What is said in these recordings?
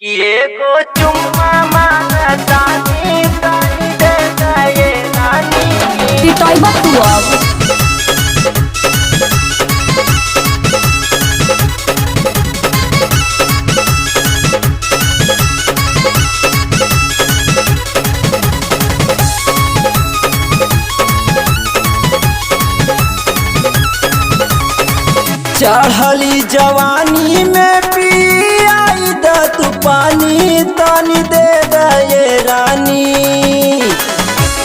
कि एगो चुम्मा मांगतानी तानी दे दे रानी। पिटाइबा तू अब। चढ़ली जवानी में पियाई द तू पानी तानी दे दे रानी।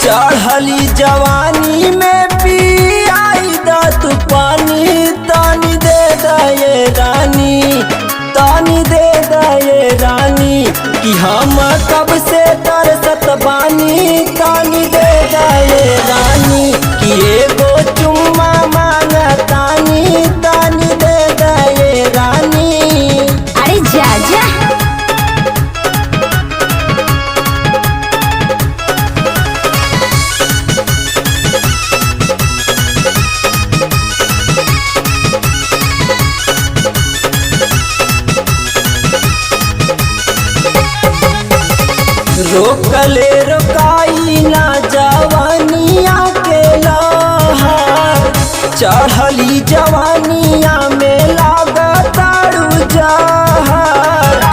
चढ़ली जवानी में पियाई द तू पानी तानी दे दे रानी, तानी दे दे रानी। कि हम कब से तरसत बानी तानी दे दे रानी। कि एगो चुम्मा मांगतानी तानी दे दे रानी। अरे जा जा। रोकले रोकाई ना जवानिया के लहर। चढ़ली जवानिया में लागतारू जहर।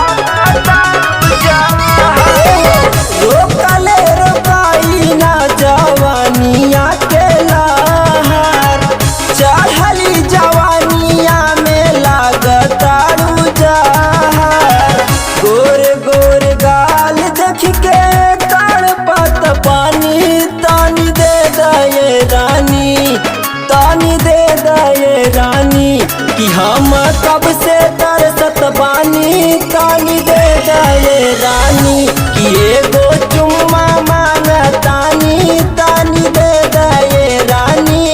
रोकले रोकाई ना जवानिया के लहर। चढ़ली जवानिया में लागतारू जहर। गोर गोर गाल देख के तड़पत पानी तानी दे दे रानी, तानी दे दे रानी। कि हम कब से तरसत बानी तानी दे दे रानी। कि एगो चुम्मा मांगतानी तानी दे दे रानी।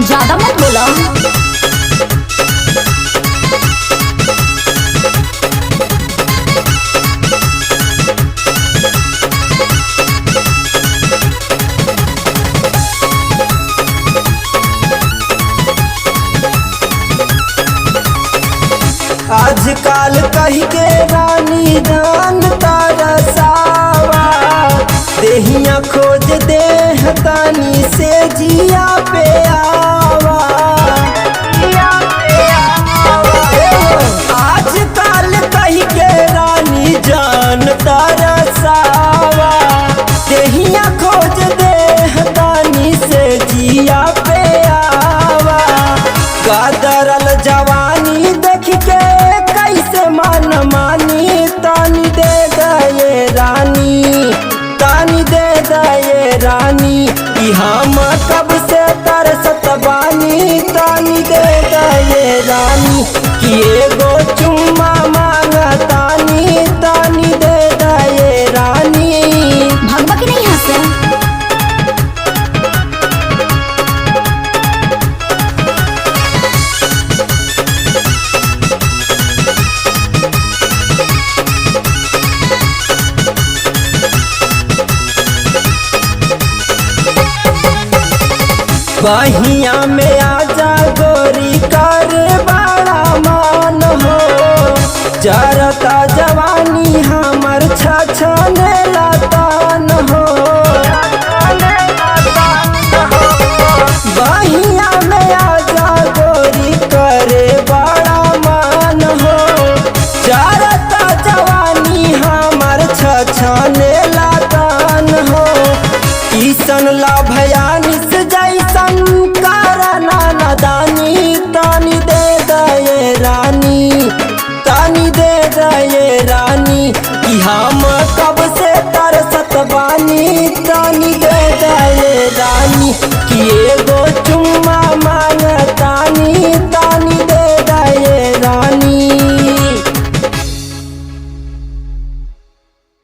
ज्यादा मत बोला। आजकल कही के रानी जान तरसावा। देहिया खोज देह तानी से जिया पे आवा। आजकल कही के रानी जान तरसावा। देहिया खोज देह तानी से जिया पे आवा। कदरल जवानी देख के कैसे मन मानी तानी दे दे रानी, तानी दे दे रानी। कि हम कब से तरसत बानी तानी दे दे रानी। कि एगो चुम्मा मांगतानी तानी दे दे रानी। भगवा की नहीं हंसे। बहिया में आज